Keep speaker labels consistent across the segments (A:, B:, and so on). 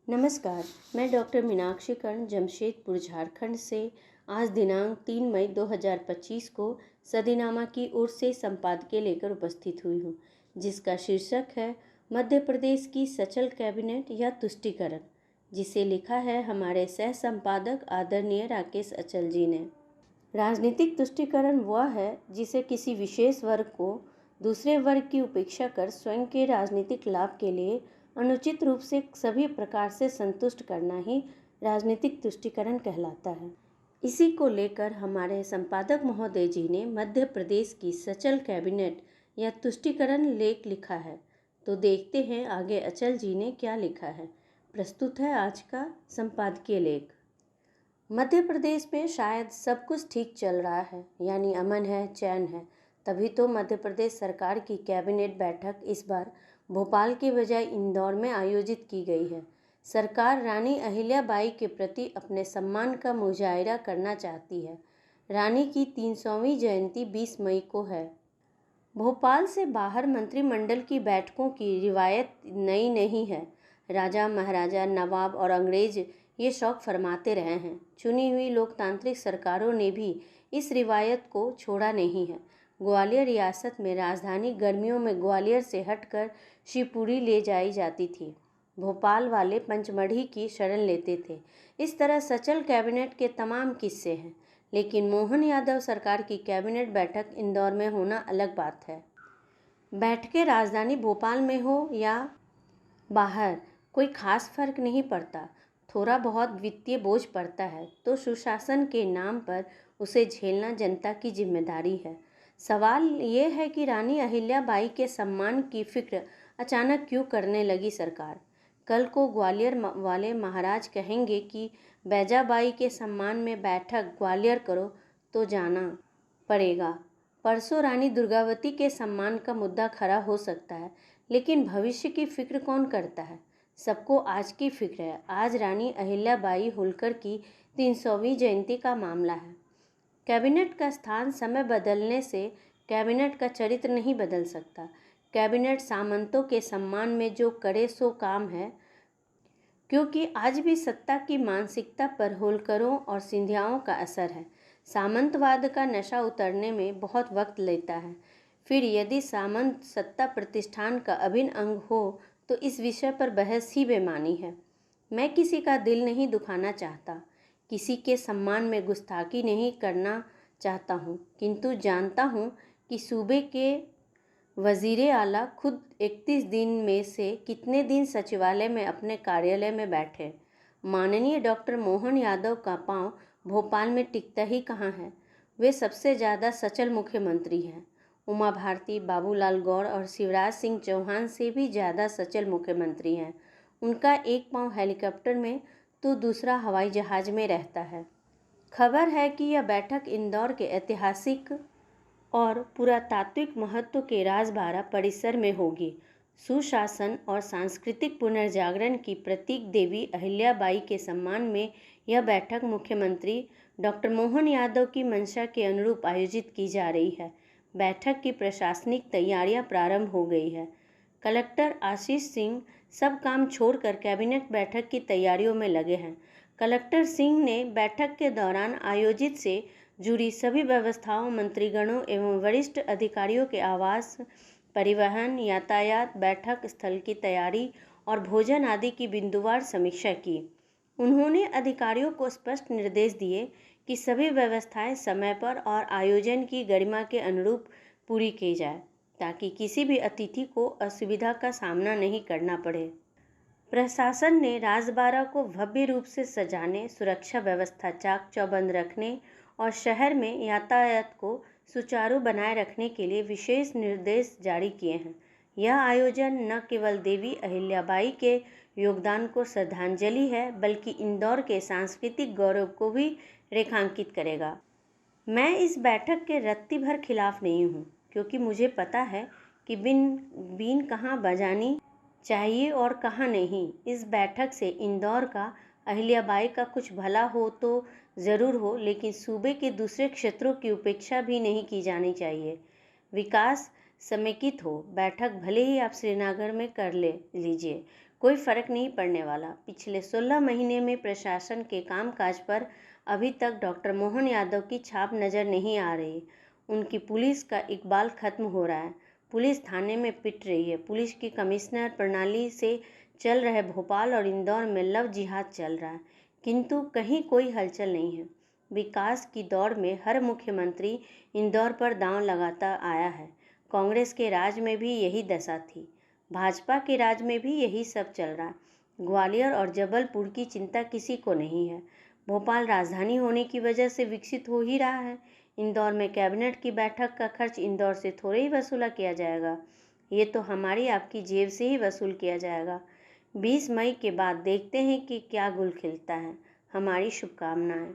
A: नमस्कार। मैं डॉक्टर मीनाक्षी कर्ण जमशेदपुर झारखंड से आज दिनांक 3 मई 2025 को सदीनामा की ओर से संपादकीय लेकर उपस्थित हुई हूँ, जिसका शीर्षक है मध्य प्रदेश की सचल कैबिनेट या तुष्टीकरण, जिसे लिखा है हमारे सह संपादक आदरणीय राकेश अचल जी ने। राजनीतिक तुष्टीकरण वह है जिसे किसी विशेष वर्ग को दूसरे वर्ग की उपेक्षा कर स्वयं के राजनीतिक लाभ के लिए अनुचित रूप से सभी प्रकार से संतुष्ट करना ही राजनीतिक तुष्टीकरण कहलाता है। इसी को लेकर हमारे संपादक महोदय जी ने मध्य प्रदेश की सचल कैबिनेट या तुष्टीकरण लेख लिखा है। तो देखते हैं आगे अचल जी ने क्या लिखा है। प्रस्तुत है आज का संपादकीय लेख। मध्य प्रदेश में शायद सब कुछ ठीक चल रहा है, यानी अमन है, चैन है। तभी तो मध्य प्रदेश सरकार की कैबिनेट बैठक इस बार भोपाल के बजाय इंदौर में आयोजित की गई है। सरकार रानी अहिल्याबाई के प्रति अपने सम्मान का मुजाहिरा करना चाहती है। रानी की 300वीं जयंती 20 मई को है। भोपाल से बाहर मंत्रिमंडल की बैठकों की रिवायत नई नहीं है। राजा महाराजा, नवाब और अंग्रेज ये शौक फरमाते रहे हैं। चुनी हुई लोकतांत्रिक सरकारों ने भी इस रिवायत को छोड़ा नहीं है। ग्वालियर रियासत में राजधानी गर्मियों में ग्वालियर से हटकर शिवपुरी ले जाई जाती थी। भोपाल वाले पंचमढ़ी की शरण लेते थे। इस तरह सचल कैबिनेट के तमाम किस्से हैं। लेकिन मोहन यादव सरकार की कैबिनेट बैठक इंदौर में होना अलग बात है। बैठकें राजधानी भोपाल में हो या बाहर कोई खास फर्क नहीं पड़ता। थोड़ा बहुत वित्तीय बोझ पड़ता है तो सुशासन के नाम पर उसे झेलना जनता की जिम्मेदारी है। सवाल ये है कि रानी अहिल्याबाई के सम्मान की फिक्र अचानक क्यों करने लगी सरकार। कल को ग्वालियर वाले महाराज कहेंगे कि बैजाबाई के सम्मान में बैठक ग्वालियर करो तो जाना पड़ेगा। परसों रानी दुर्गावती के सम्मान का मुद्दा खड़ा हो सकता है, लेकिन भविष्य की फिक्र कौन करता है। सबको आज की फिक्र है। आज रानी अहिल्याबाई होलकर की 300वीं जयंती का मामला है। कैबिनेट का स्थान समय बदलने से कैबिनेट का चरित्र नहीं बदल सकता। कैबिनेट सामंतों के सम्मान में जो करे सो काम है, क्योंकि आज भी सत्ता की मानसिकता पर होलकरों और सिंधियाओं का असर है। सामंतवाद का नशा उतरने में बहुत वक्त लेता है। फिर यदि सामंत सत्ता प्रतिष्ठान का अभिन्न अंग हो तो इस विषय पर बहस ही बेमानी है। मैं किसी का दिल नहीं दुखाना चाहता, किसी के सम्मान में गुस्ताखी नहीं करना चाहता हूँ, किंतु जानता हूँ कि सूबे के वजीरे आला खुद 31 दिन में से कितने दिन सचिवालय में अपने कार्यालय में बैठे। माननीय डॉक्टर मोहन यादव का पांव भोपाल में टिकता ही कहाँ है। वे सबसे ज़्यादा सचल मुख्यमंत्री हैं। उमा भारती, बाबूलाल गौर और शिवराज सिंह चौहान से भी ज़्यादा सचल मुख्यमंत्री हैं। उनका एक पांव हेलीकॉप्टर में तो दूसरा हवाई जहाज में रहता है। खबर है कि यह बैठक इंदौर के ऐतिहासिक और पुरातात्विक महत्व के राजबाड़ा परिसर में होगी। सुशासन और सांस्कृतिक पुनर्जागरण की प्रतीक देवी अहिल्याबाई के सम्मान में यह बैठक मुख्यमंत्री डॉक्टर मोहन यादव की मंशा के अनुरूप आयोजित की जा रही है। बैठक की प्रशासनिक तैयारियां प्रारंभ हो गई है। कलेक्टर आशीष सिंह सब काम छोड़कर कैबिनेट बैठक की तैयारियों में लगे हैं। कलेक्टर सिंह ने बैठक के दौरान आयोजित से जुड़ी सभी व्यवस्थाओं, मंत्रीगणों एवं वरिष्ठ अधिकारियों के आवास, परिवहन, यातायात, बैठक स्थल की तैयारी और भोजन आदि की बिंदुवार समीक्षा की। उन्होंने अधिकारियों को स्पष्ट निर्देश दिए कि सभी व्यवस्थाएं समय पर और आयोजन की गरिमा के अनुरूप पूरी की जाए, ताकि किसी भी अतिथि को असुविधा का सामना नहीं करना पड़े। प्रशासन ने राजबाड़ा को भव्य रूप से सजाने, सुरक्षा व्यवस्था चाक चौबंद रखने और शहर में यातायात को सुचारू बनाए रखने के लिए विशेष निर्देश जारी किए हैं। यह आयोजन न केवल देवी अहिल्याबाई के योगदान को श्रद्धांजलि है, बल्कि इंदौर के सांस्कृतिक गौरव को भी रेखांकित करेगा। मैं इस बैठक के रत्ती भर खिलाफ नहीं हूँ, क्योंकि मुझे पता है कि बीन कहाँ बजानी चाहिए और कहाँ नहीं। इस बैठक से इंदौर का, अहिल्याबाई का कुछ भला हो तो ज़रूर हो, लेकिन सूबे के दूसरे क्षेत्रों की उपेक्षा भी नहीं की जानी चाहिए। विकास समेकित हो। बैठक भले ही आप श्रीनगर में कर लीजिए, कोई फर्क नहीं पड़ने वाला। पिछले 16 महीने में प्रशासन के कामकाज पर अभी तक डॉक्टर मोहन यादव की छाप नज़र नहीं आ रही। उनकी पुलिस का इकबाल खत्म हो रहा है। पुलिस थाने में पिट रही है। पुलिस की कमिश्नर प्रणाली से चल रहे भोपाल और इंदौर में लव जिहाद चल रहा है, किंतु कहीं कोई हलचल नहीं है। विकास की दौड़ में हर मुख्यमंत्री इंदौर पर दांव लगाता आया है। कांग्रेस के राज में भी यही दशा थी, भाजपा के राज में भी यही सब चल रहा है। ग्वालियर और जबलपुर की चिंता किसी को नहीं है। भोपाल राजधानी होने की वजह से विकसित हो ही रहा है। इंदौर में कैबिनेट की बैठक का खर्च इंदौर से थोड़े ही वसूला किया जाएगा, ये तो हमारी आपकी जेब से ही वसूल किया जाएगा। 20 मई के बाद देखते हैं कि क्या गुल खिलता है। हमारी शुभकामनाएं।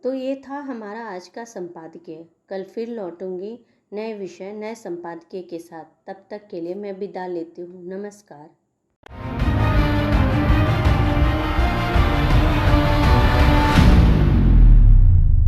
A: तो ये था हमारा आज का संपादकीय। कल फिर लौटूंगी नए विषय नए संपादकीय के साथ। तब तक के लिए मैं विदा लेती हूँ। नमस्कार।